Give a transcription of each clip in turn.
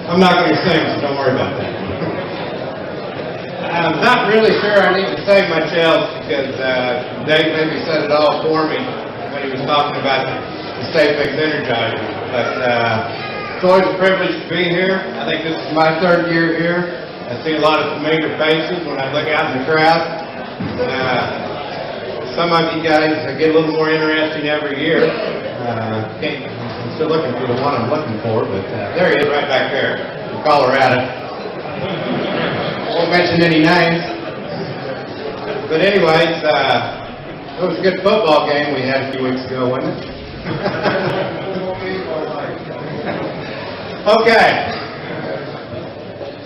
I'm not going to sing, so don't worry about that. I'm not really sure I need to say much else because Dave maybe said it all for me when he was talking about the Stafix Energizer. But it's always a privilege to be here. I think this is my third year here. I see a lot of familiar faces when I look out in the crowd. Some of you guys get a little more interesting every year. I'm still looking for the one I'm looking for, but there he is right back there in Colorado. Won't mention any names. But anyways, it was a good football game we had a few weeks ago, wasn't it? Okay.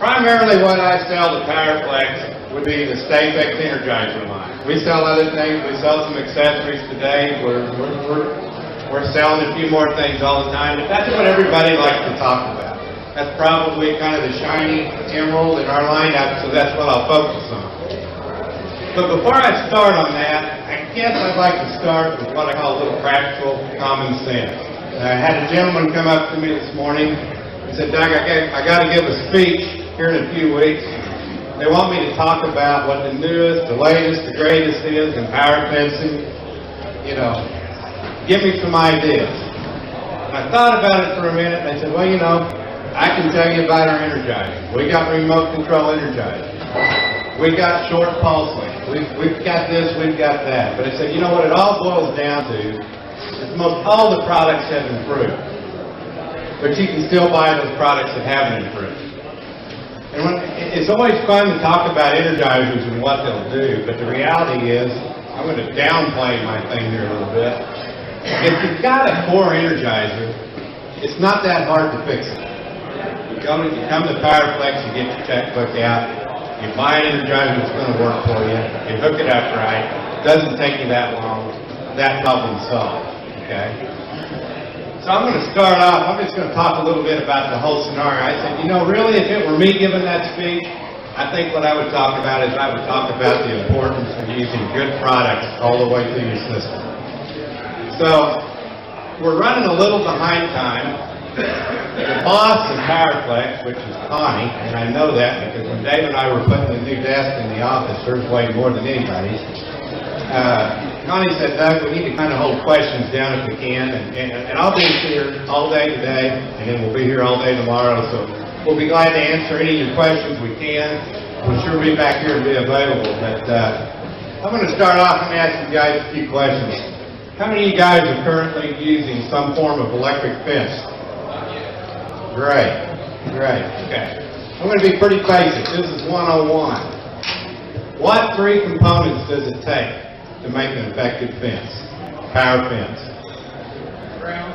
Primarily what I sell to Powerflex would be the Stafix Energizer line. We sell other things. We sell some accessories today. We're selling a few more things all the time, but that's what everybody likes to talk about. That's probably kind of the shiny emerald in our lineup, so that's what I'll focus on. But before I start on that, I guess I'd like to start with what I call a little practical common sense. I had a gentleman come up to me this morning and said, Doug, I got to give a speech here in a few weeks. They want me to talk about what the newest, the latest, the greatest is in power fencing. You know, give me some ideas. And I thought about it for a minute, and I said, well, you know, I can tell you about our Energizer. We got remote control Energizer. We got short pulse length. We've got this, we've got that. But I said, you know what it all boils down to is most all the products have improved. But you can still buy those products that haven't improved. And it's always fun to talk about Energizers and what they'll do, but the reality is, I'm going to downplay my thing here a little bit. If you've got a core Energizer, it's not that hard to fix it. You come to Powerflex, you get your checkbook out, you buy an Energizer that's going to work for you, you hook it up right, it doesn't take you that long, that problem solved, okay? So I'm going to start off, I'm just going to talk a little bit about the whole scenario. I said, you know, really, if it were me giving that speech, I think what I would talk about is I would talk about the importance of using good products all the way through your system. So we're running a little behind time. The boss of Powerflex, which is Connie, and I know that because when Dave and I were putting the new desk in the office, hers weighed more than anybody's. Connie said, Doug, we need to kind of hold questions down if we can, and I'll be here all day today, and then we'll be here all day tomorrow, so we'll be glad to answer any of your questions we can. We'll sure be back here and be available, but I'm going to start off and ask you guys a few questions. How many of you guys are currently using some form of electric fence? Great, okay. I'm going to be pretty basic. This is 101. What three components does it take to make an effective fence, power fence? Ground,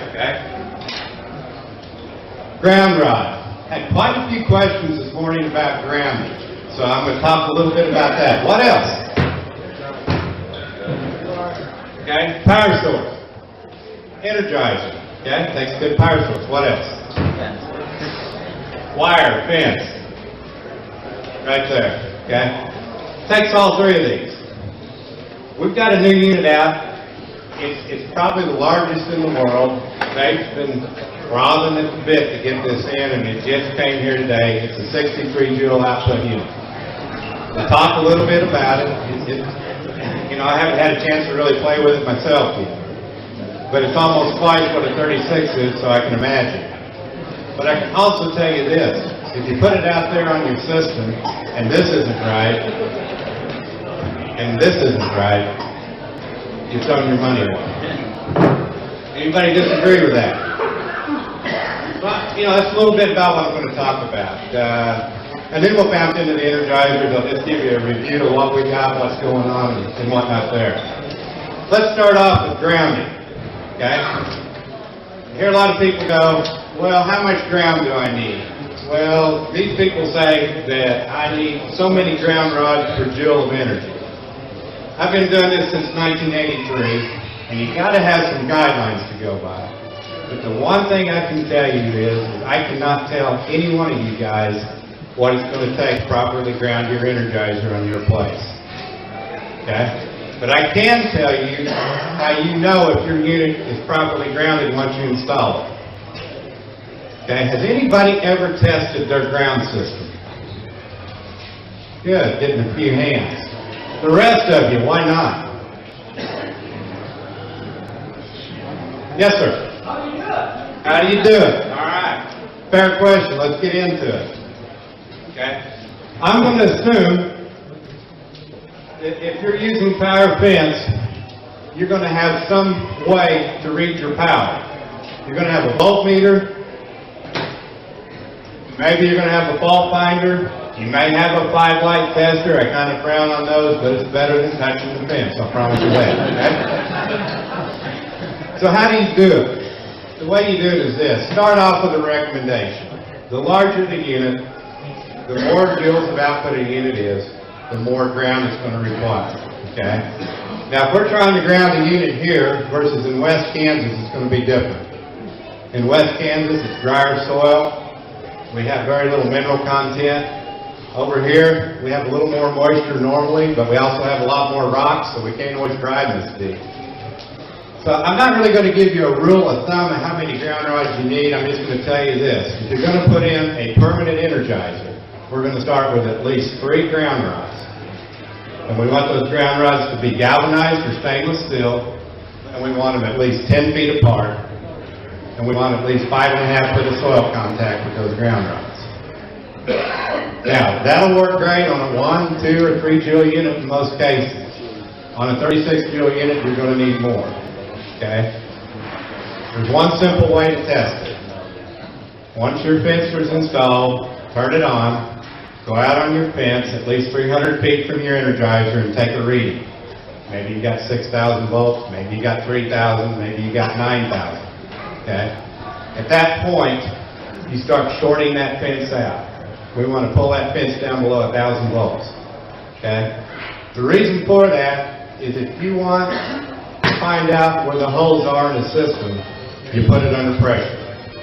okay. Ground rod. Had quite a few questions this morning about grounding, so I'm going to talk a little bit about that. What else? Okay, power source. Energizer. Okay, takes a good power source. What else? Wire, fence. Right there, okay? Takes all three of these. We've got a new unit out. It's probably the largest in the world. Dave's been robbing at the bit to get this in, and it just came here today. It's a 63 joule output unit. We'll talk a little bit about it. You know, I haven't had a chance to really play with it myself yet. But it's almost twice what a 36 is, so I can imagine. But I can also tell you this. If you put it out there on your system, and this isn't right, and this isn't right, you've thrown your money away. Anybody disagree with that? Well, you know, that's a little bit about what I'm going to talk about. And then we'll bounce into the Energizers. I'll just give you a review of what we got, what's going on, and whatnot there. Let's start off with grounding. Okay? I hear a lot of people go, well, how much ground do I need? Well, these people say that I need so many ground rods per joule of energy. I've been doing this since 1983, and you've got to have some guidelines to go by. But the one thing I can tell you is I cannot tell any one of you guys what it's going to take to properly ground your Energizer on your place. Okay? But I can tell you how you know if your unit is properly grounded once you install it. Okay, has anybody ever tested their ground system? Good, getting a few hands. The rest of you, why not? Yes, sir. How do you do it? How do you do it? All right. Fair question. Let's get into it. Okay. I'm going to assume that if you're using power fence, you're going to have some way to read your power. You're going to have a voltmeter. Maybe you're going to have a fault finder. You may have a 5-light tester. I kind of frown on those, but it's better than touching the fence. I promise you that. Okay? So how do you do it? The way you do it is this. Start off with a recommendation. The larger the unit, the more joules of output a unit is, the more ground it's going to require. Okay? Now, if we're trying to ground a unit here versus in West Kansas, it's going to be different. In West Kansas, it's drier soil. We have very little mineral content. Over here, we have a little more moisture normally, but we also have a lot more rocks, so we can't always grind this deep. So I'm not really going to give you a rule of thumb of how many ground rods you need. I'm just going to tell you this. If you're going to put in a permanent energizer, we're going to start with at least 3 ground rods. And we want those ground rods to be galvanized or stainless steel, and we want them at least 10 feet apart, and we want at least 5.5 foot of soil contact with those ground rods. Now, that'll work great on a 1, 2, or 3 joule unit in most cases. On a 36 joule unit, you're going to need more. Okay? There's one simple way to test it. Once your fence is installed, turn it on, go out on your fence at least 300 feet from your energizer and take a reading. Maybe you got 6,000 volts, maybe you got 3,000, maybe you got 9,000. Okay? At that point, you start shorting that fence out. We want to pull that fence down below 1,000 volts. Okay? The reason for that is if you want to find out where the holes are in the system, you put it under pressure.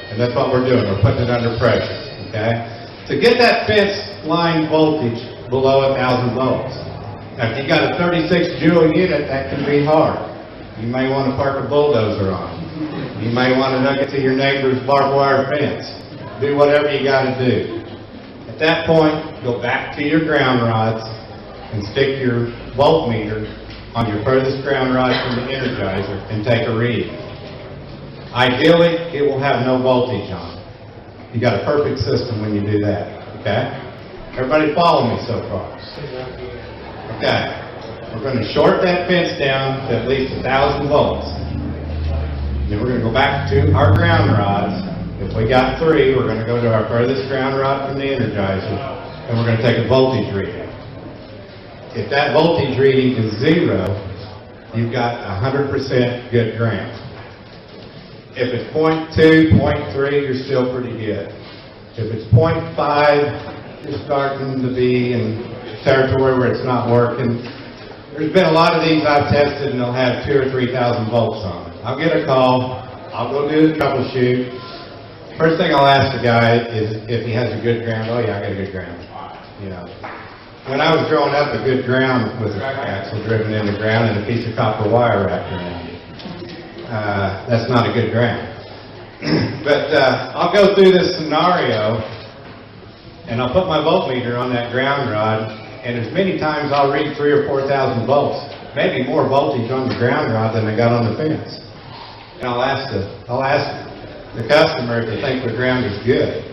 And that's what we're doing. We're putting it under pressure. Okay? To get that fence line voltage below 1,000 volts. Now, if you got a 36 joule unit, that can be hard. You may want to park a bulldozer on. You may want to hook it to your neighbor's barbed wire fence. Do whatever you got to do. At that point, go back to your ground rods and stick your voltmeter on your furthest ground rod from the energizer and take a reading. Ideally, it will have no voltage on it. You got a perfect system when you do that. Okay? Everybody follow me so far? Okay. We're going to short that fence down to at least 1,000 volts. Then we're going to go back to our ground rods. If we got 3, we're going to go to our furthest ground rod from the energizer, and we're going to take a voltage reading. If that voltage reading is 0, you've got 100% good ground. If it's 0.2, 0.3, you're still pretty good. If it's 0.5, you're starting to be in territory where it's not working. There's been a lot of these I've tested, and they'll have 2,000 or 3,000 volts on them. I'll get a call. I'll go do the troubleshoot. First thing I'll ask the guy is if he has a good ground. Oh yeah, I got a good ground. You know, when I was growing up, a good ground was a track axle driven in the ground and a piece of copper wire wrapped around it. That's not a good ground. But I'll go through this scenario, and I'll put my voltmeter on that ground rod, and as many times I'll read 3,000 or 4,000 volts, maybe more voltage on the ground rod than I got on the fence. And I'll ask the customer if they think the ground is good.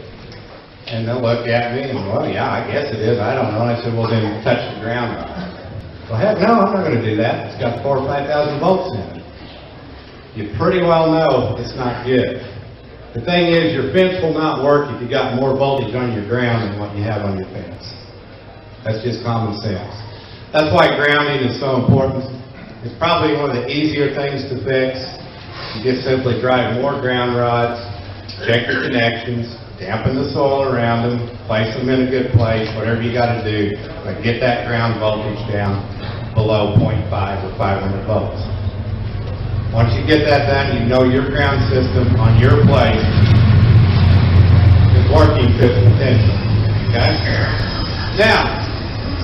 And they'll look at me and, well, yeah, I guess it is. I don't know. And I said, well, then touch the ground rod. Well, heck no, I'm not going to do that. It's got 4,000 or 5,000 volts in it. You pretty well know it's not good. The thing is, your fence will not work if you got more voltage on your ground than what you have on your fence. That's just common sense. That's why grounding is so important. It's probably one of the easier things to fix. You just simply drive more ground rods, check your connections, dampen the soil around them, place them in a good place, whatever you got to do, but get that ground voltage down below 0.5 or 500 volts. Once you get that done, you know your ground system on your place is working to its potential. Okay? Now,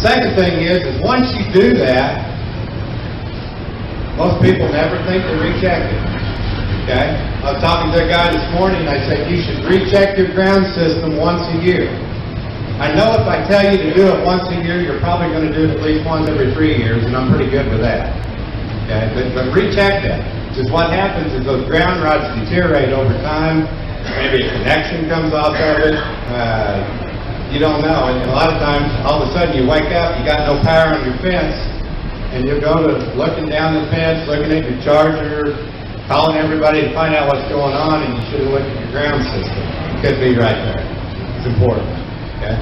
second thing is once you do that, most people never think to recheck it. Okay? I was talking to a guy this morning, and I said, you should recheck your ground system once a year. I know if I tell you to do it once a year, you're probably going to do it at least once every 3 years, and I'm pretty good with that. Okay? But recheck that. Because what happens is those ground rods deteriorate over time. Maybe a connection comes off of it. You don't know. And a lot of times, all of a sudden, you wake up, you got no power on your fence, and you'll go to looking down the fence, looking at your charger, calling everybody to find out what's going on, and you should have looked at your ground system. It could be right there. It's important. Okay?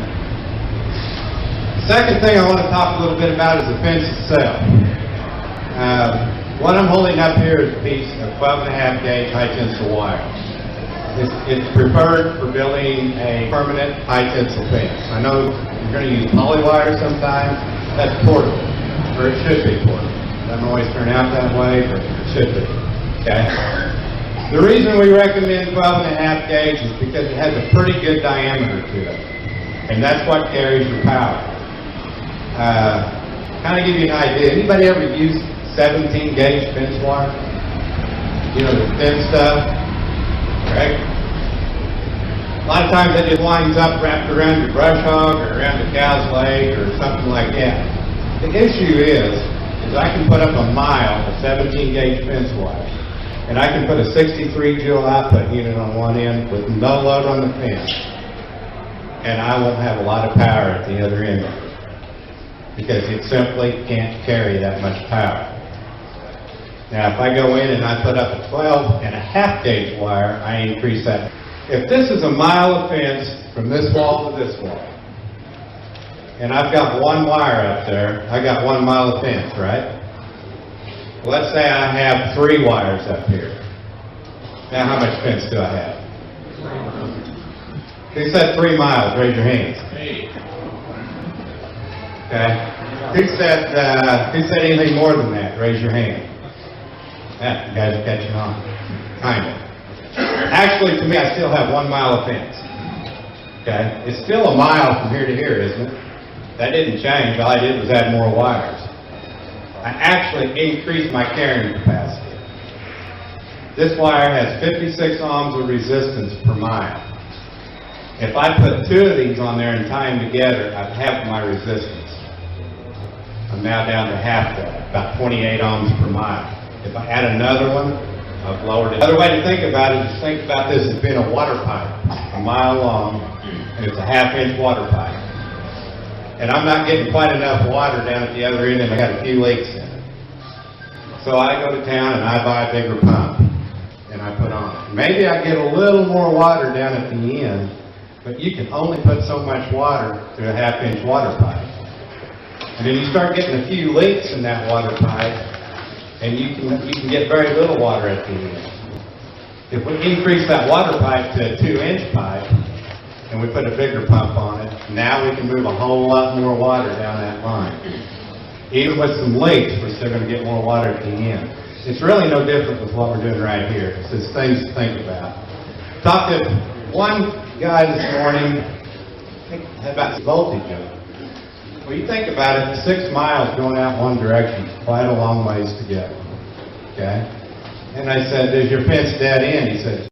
The second thing I want to talk a little bit about is the fence itself. What I'm holding up here is a piece of 12.5 gauge high tensile wire. It's preferred for building a permanent high tensile fence. I know you're going to use poly wire sometimes. That's portable, or it should be portable. It doesn't always turn out that way, but it should be. Okay? The reason we recommend 12.5 gauge is because it has a pretty good diameter to it, and that's what carries your power. Kind of give you an idea. Anybody ever used 17 gauge fence wire? You know, the thin stuff? Right? A lot of times it just winds up wrapped around your brush hog or around the cow's leg or something like that. The issue is I can put up a mile of 17 gauge fence wire, and I can put a 63 joule output unit on one end with no load on the fence, and I won't have a lot of power at the other end of it because it simply can't carry that much power. Now, if I go in and I put up a 12.5 gauge wire, I increase that. If this is a mile of fence from this wall to this wall, and I've got one wire up there, I got 1 mile of fence, right? Well, let's say I have 3 wires up here. Now, how much fence do I have? Who said 3 miles? Raise your hands. Okay. Who said anything more than that? Raise your hand. Yeah, you guys are catching on. Kind of. Actually, to me, I still have 1 mile of fence. Okay? It's still a mile from here to here, isn't it? That didn't change. All I did was add more wires. I actually increased my carrying capacity. This wire has 56 ohms of resistance per mile. If I put 2 of these on there and tie them together, I'd have my resistance. I'm now down to half that, about 28 ohms per mile. If I add another one, I've lowered it. Another way to think about it is think about this as being a water pipe, a mile long, and it's a 1/2-inch water pipe. And I'm not getting quite enough water down at the other end, and I got a few leaks in it. So I go to town and I buy a bigger pump, and I put on it. Maybe I get a little more water down at the end, but you can only put so much water through a 1/2-inch water pipe. And then you start getting a few leaks in that water pipe, and you can get very little water at the end. If we increase that water pipe to a 2-inch pipe, and we put a bigger pump on it, now we can move a whole lot more water down that line. Even with some leaks, we're still going to get more water at the end. It's really no different with what we're doing right here. It's just things to think about. Talked to one guy this morning about voltage of it. Well, you think about it, 6 miles going out one direction is quite a long ways to go. Okay? And I said, is your fence dead end? He said,